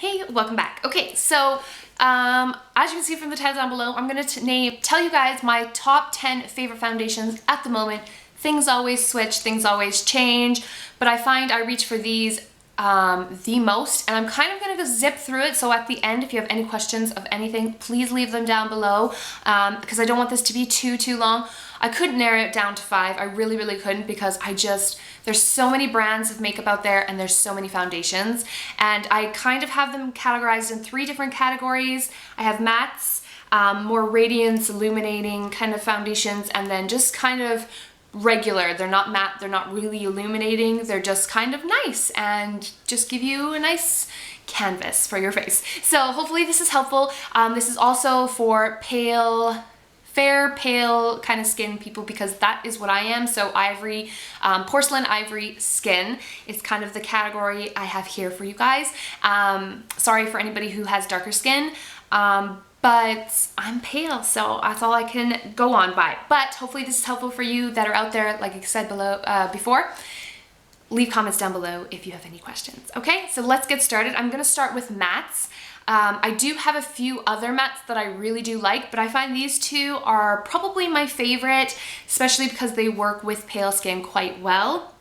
Hey, welcome back. Okay, so as you can see from the title down below, I'm gonna tell you guys my top 10 favorite foundations at the moment. Things always switch, things always change, but I find I reach for these the most, and I'm kind of gonna zip through it. So at the end, if you have any questions of anything, please leave them down below because I don't want this to be too long. I couldn't narrow it down to 5. I really couldn't, because there's so many brands of makeup out there and there's so many foundations, and I kind of have them categorized in 3 different categories. I have mattes, more radiance, illuminating kind of foundations, and then just kind of regular. They're not matte, they're not really illuminating, they're just kind of nice and just give you a nice canvas for your face. So hopefully this is helpful. This is also for fair, pale kind of skin people, because that is what I am. So ivory, porcelain ivory skin is kind of the category I have here for you guys. Sorry for anybody who has darker skin, but I'm pale, so that's all I can go on by. But hopefully this is helpful for you that are out there, like I said before. Leave comments down below if you have any questions. Okay, so let's get started. I'm gonna start with mattes. I do have a few other mattes that I really do like, but I find these 2 are probably my favorite, especially because they work with pale skin quite well.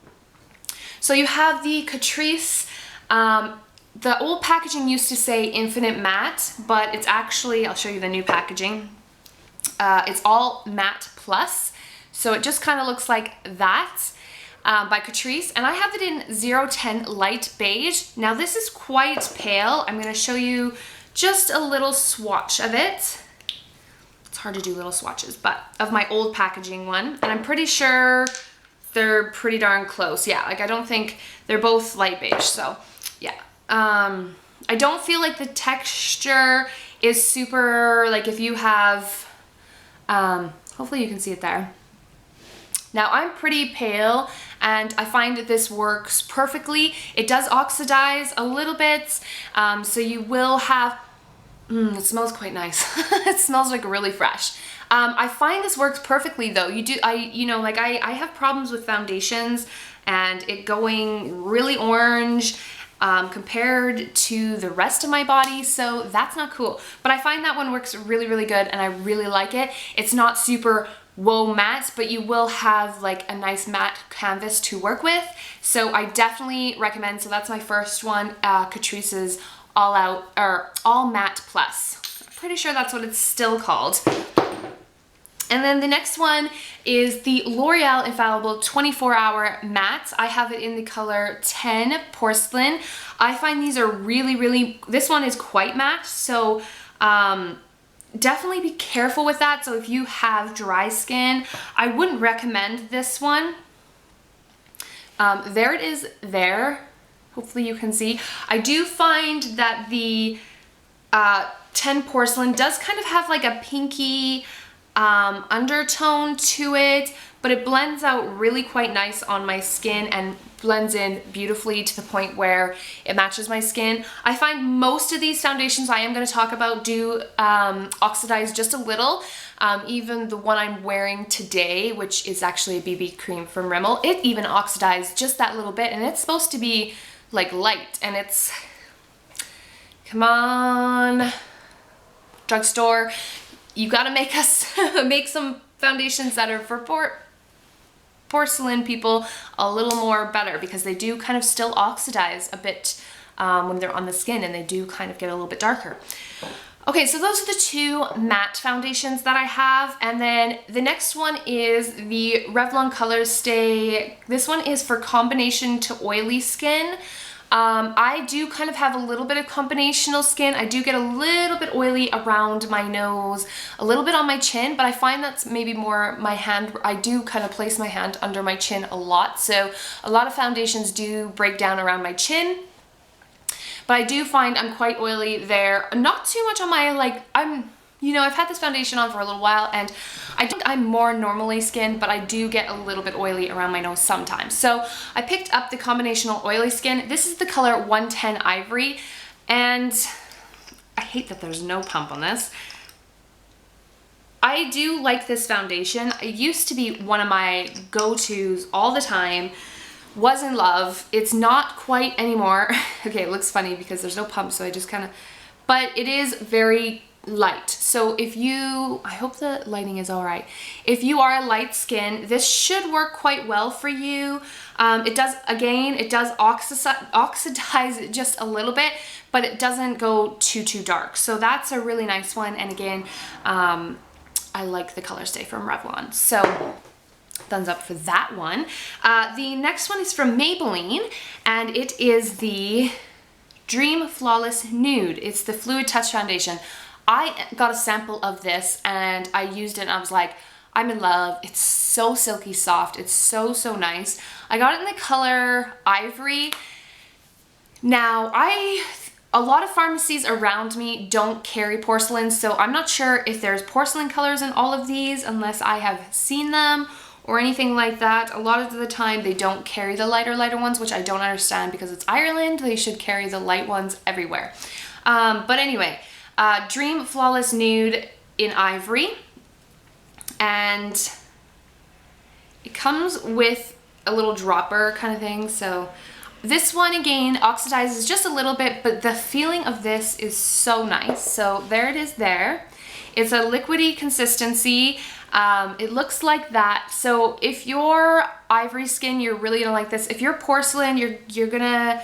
So you have the Catrice. The old packaging used to say Infinite Matte, but it's actually, I'll show you the new packaging. It's all matte plus, so it just kind of looks like that. By Catrice, and I have it in 010 light beige. Now this is quite pale. I'm going to show you just a little swatch of it. It's hard to do little swatches, but of my old packaging one, and I'm pretty sure they're pretty darn close. Yeah, like I don't think they're both light beige, so yeah. I don't feel like the texture is super, like if you have, hopefully you can see it there. Now I'm pretty pale, and I find that this works perfectly. It does oxidize a little bit, so you will have, it smells quite nice. It smells like really fresh. I find this works perfectly though. I have problems with foundations and it going really orange compared to the rest of my body, so that's not cool. But I find that one works really good, and I really like it. It's not super whoa matte, but you will have like a nice matte canvas to work with, so I definitely recommend. So that's my first one, Catrice's All Matte Plus. I'm pretty sure that's what it's still called. And then the next one is the L'Oreal Infallible 24-Hour Matte. I have it in the color 10 Porcelain. I find these are really, this one is quite matte, so definitely be careful with that. So if you have dry skin, I wouldn't recommend this one. There it is there. Hopefully you can see. I do find that the 10 Porcelain does kind of have like a pinky undertone to it, but it blends out really quite nice on my skin and blends in beautifully to the point where it matches my skin. I find most of these foundations I am going to talk about do oxidize just a little. Even the one I'm wearing today, which is actually a BB cream from Rimmel, it even oxidized just that little bit, and it's supposed to be like light, and it's, come on, Drugstore, you gotta make us make some foundations that are for porcelain people a little more better, because they do kind of still oxidize a bit when they're on the skin, and they do kind of get a little bit darker. Okay, so those are the 2 matte foundations that I have, and then the next one is the Revlon Colorstay. This one is for combination to oily skin. I do kind of have a little bit of combinational skin. I do get a little bit oily around my nose, a little bit on my chin, but I find that's maybe more my hand. I do kind of place my hand under my chin a lot, so a lot of foundations do break down around my chin. But I do find I'm quite oily there. Not too much on my, like, I've had this foundation on for a little while, and I think I'm more normally skinned, but I do get a little bit oily around my nose sometimes. So I picked up the combinational oily skin. This is the color 110 Ivory, and I hate that there's no pump on this. I do like this foundation. It used to be one of my go-tos all the time. was in love. It's not quite anymore. Okay, it looks funny because there's no pump, so I just kind of, but it is very light. So if you, I hope the lighting is all right. If you are a light skin, this should work quite well for you. It does, again, it does oxidize it just a little bit, but it doesn't go too dark. So that's a really nice one. And again, I like the Colorstay from Revlon. So thumbs up for that one. The next one is from Maybelline, and it is the Dream Flawless Nude. It's the Fluid Touch Foundation. I got a sample of this and I used it and I was like, I'm in love. It's so silky soft. It's so nice. I got it in the color Ivory. Now, a lot of pharmacies around me don't carry porcelain, so I'm not sure if there's porcelain colors in all of these unless I have seen them or anything like that. A lot of the time they don't carry the lighter ones, which I don't understand because it's Ireland. They should carry the light ones everywhere. But anyway, Dream Flawless Nude in Ivory, and it comes with a little dropper kind of thing. So this one again oxidizes just a little bit, but the feeling of this is so nice. So there it is there. It's a liquidy consistency. It looks like that. So if you're ivory skin, you're really gonna like this. If you're porcelain, you're gonna,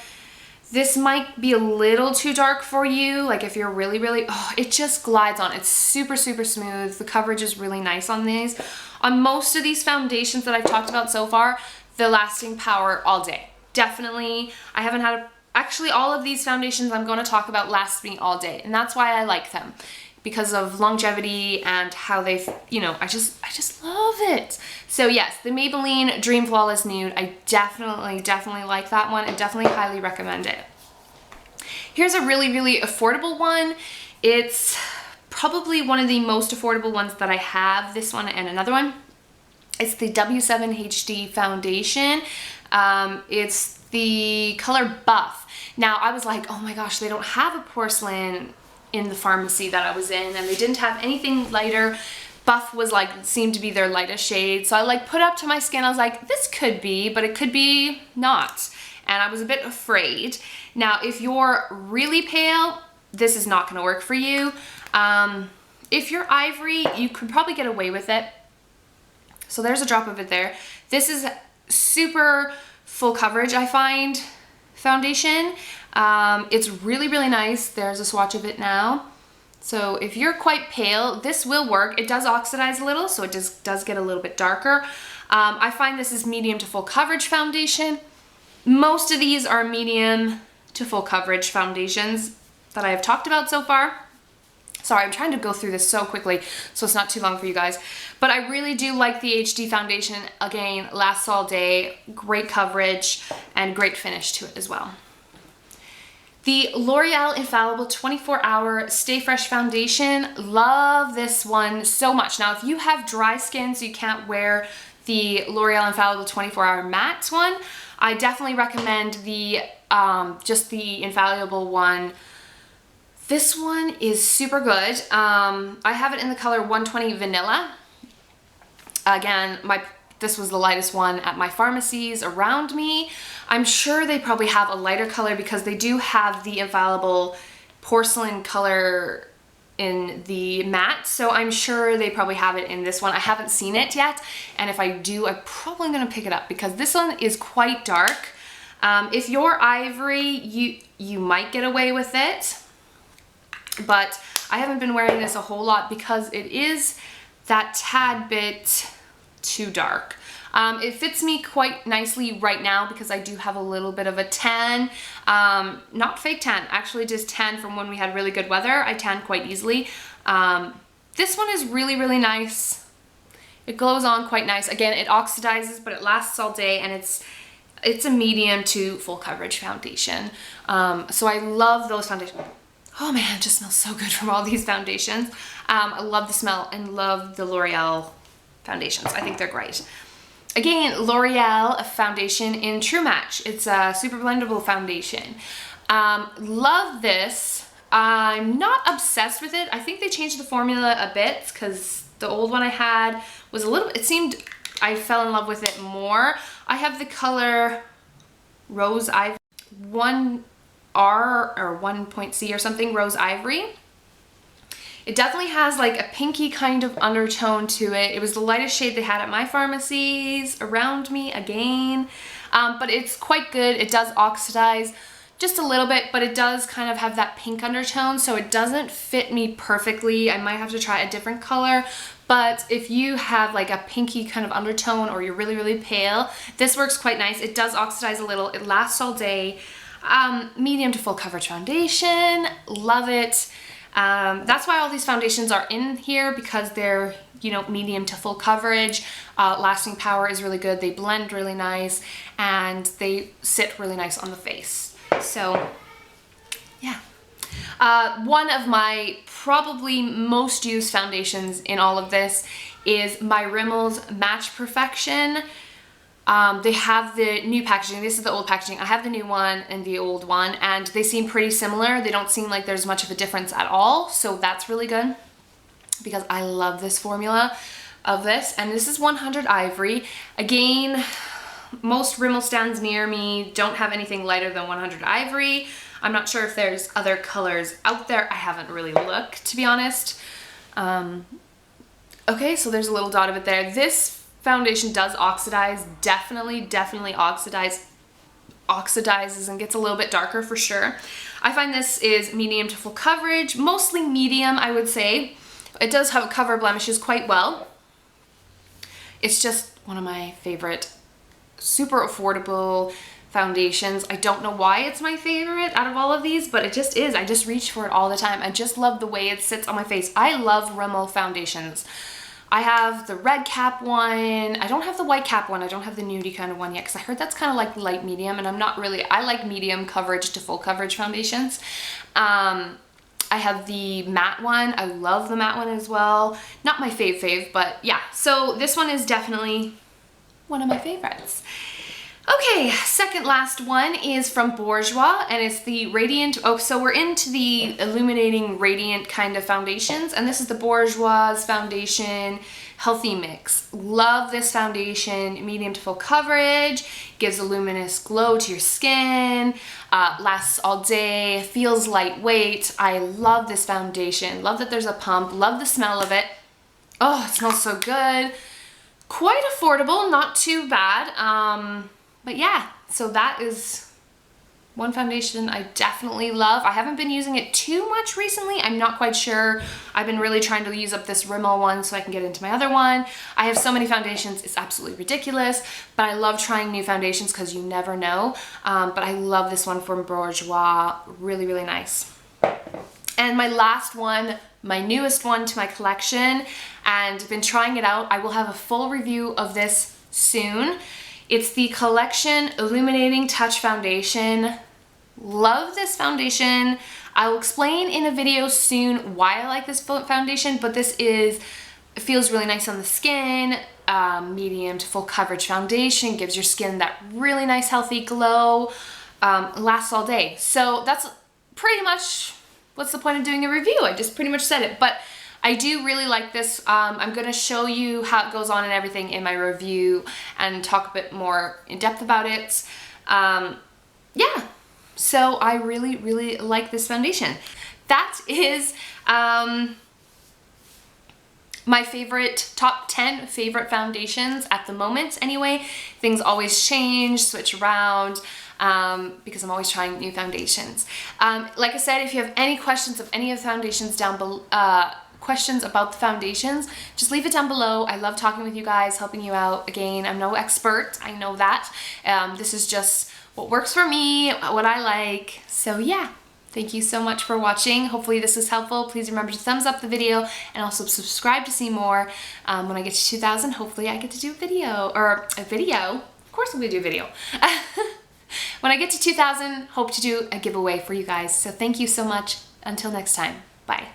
this might be a little too dark for you. Like if you're really, oh, it just glides on. It's super smooth. The coverage is really nice on these. On most of these foundations that I've talked about so far, the lasting power all day. Definitely, I haven't had actually all of these foundations I'm going to talk about last me all day, and that's why I like them, because of longevity and how they've, you know, I just love it. So yes, the Maybelline Dream Flawless Nude, I definitely like that one and definitely highly recommend it. Here's a really affordable one. It's probably one of the most affordable ones that I have, this one and another one. It's the W7 HD foundation. It's the color Buff. Now I was like, oh my gosh, they don't have a porcelain in the pharmacy that I was in, and they didn't have anything lighter. Buff was like, seemed to be their lightest shade. So I like put up to my skin. I was like, this could be, but it could be not. And I was a bit afraid. Now, if you're really pale, this is not gonna work for you. If you're ivory, you could probably get away with it. So there's a drop of it there. This is super full coverage, I find, foundation. It's really nice. There's a swatch of it now. So if you're quite pale, this will work. It does oxidize a little, so it just does get a little bit darker. I find this is medium to full coverage foundation. Most of these are medium to full coverage foundations that I have talked about so far. Sorry, I'm trying to go through this so quickly so it's not too long for you guys. But I really do like the HD foundation. Again, lasts all day, great coverage, and great finish to it as well. The L'Oreal Infallible 24-Hour Stay Fresh Foundation. Love this one so much. Now, if you have dry skin so you can't wear the L'Oreal Infallible 24-Hour Matte one, I definitely recommend the just the Infallible one. This one is super good. I have it in the color 120 Vanilla. Again, this was the lightest one at my pharmacies around me. I'm sure they probably have a lighter color because they do have the Infallible porcelain color in the matte, so I'm sure they probably have it in this one. I haven't seen it yet, and if I do, I'm probably gonna pick it up because this one is quite dark. If you're ivory, you might get away with it, but I haven't been wearing this a whole lot because it is that tad bit too dark. It fits me quite nicely right now because I do have a little bit of a tan, not fake tan, actually just tan from when we had really good weather. I tan quite easily. This one is really nice. It glows on quite nice. Again, it oxidizes, but it lasts all day, and it's a medium to full coverage foundation. So I love those foundations. Oh man, it just smells so good from all these foundations. I love the smell and love the L'Oreal foundations. I think they're great. Again, L'Oreal foundation in True Match. It's a super blendable foundation. Love this. I'm not obsessed with it. I think they changed the formula a bit because the old one I had was a little, it seemed I fell in love with it more. I have the color Rose Ivory, 1R or 1.C or something, Rose Ivory. It definitely has like a pinky kind of undertone to it. It was the lightest shade they had at my pharmacies around me again, but it's quite good. It does oxidize just a little bit, but it does kind of have that pink undertone, so it doesn't fit me perfectly. I might have to try a different color, but if you have like a pinky kind of undertone or you're really, really pale, this works quite nice. It does oxidize a little. It lasts all day. Medium to full coverage foundation. Love it. That's why all these foundations are in here, because they're, you know, medium to full coverage. Lasting power is really good. They blend really nice and they sit really nice on the face. So yeah. One of my probably most used foundations in all of this is my Rimmel's Match Perfection. They have the new packaging. This is the old packaging. I have the new one and the old one, and they seem pretty similar. They don't seem like there's much of a difference at all, so that's really good because I love this formula of this. And this is 100 Ivory. Again, most Rimmel stands near me don't have anything lighter than 100 Ivory. I'm not sure if there's other colors out there. I haven't really looked, to be honest. Okay, so there's a little dot of it there. This foundation does oxidize, definitely oxidizes and gets a little bit darker for sure. I find this is medium to full coverage, mostly medium, I would say. It does have cover blemishes quite well. It's just one of my favorite, super affordable foundations. I don't know why it's my favorite out of all of these, but it just is. I just reach for it all the time. I just love the way it sits on my face. I love Rimmel foundations. I have the red cap one. I don't have the white cap one. I don't have the nudie kind of one yet because I heard that's kind of like light medium, and I'm not really, I like medium coverage to full coverage foundations. I have the matte one. I love the matte one as well. Not my fave, but yeah. So this one is definitely one of my favorites. Okay, second last one is from Bourgeois, and it's the Radiant, oh, so we're into the Illuminating Radiant kind of foundations, and this is the Bourgeois Foundation Healthy Mix. Love this foundation, medium to full coverage, gives a luminous glow to your skin, lasts all day, feels lightweight. I love this foundation. Love that there's a pump, love the smell of it. Oh, it smells so good. Quite affordable, not too bad. But yeah, so that is one foundation I definitely love. I haven't been using it too much recently. I'm not quite sure. I've been really trying to use up this Rimmel one so I can get into my other one. I have so many foundations, it's absolutely ridiculous, but I love trying new foundations because you never know. But I love this one from Bourgeois, really, really nice. And my last one, my newest one to my collection, and been trying it out. I will have a full review of this soon. It's the Collection Illuminating Touch Foundation. Love this foundation. I will explain in a video soon why I like this foundation, but this is, it feels really nice on the skin. Medium to full coverage foundation, gives your skin that really nice healthy glow, lasts all day. So that's pretty much, what's the point of doing a review? I just pretty much said it, but I do really like this. I'm going to show you how it goes on and everything in my review and talk a bit more in depth about it. Yeah, so I really, really like this foundation. That is my favorite, top 10 favorite foundations at the moment anyway. Things always change, switch around. Because I'm always trying new foundations. Like I said, if you have any questions of any of the foundations down below, questions about the foundations, just leave it down below. I love talking with you guys, helping you out. Again, I'm no expert, I know that. This is just what works for me, what I like. So yeah, thank you so much for watching. Hopefully this was helpful. Please remember to thumbs up the video and also subscribe to see more. When I get to 2,000, hopefully I get to do a video, or a video. Of course I'm gonna do a video. When I get to 2,000, hope to do a giveaway for you guys. So thank you so much. Until next time, bye.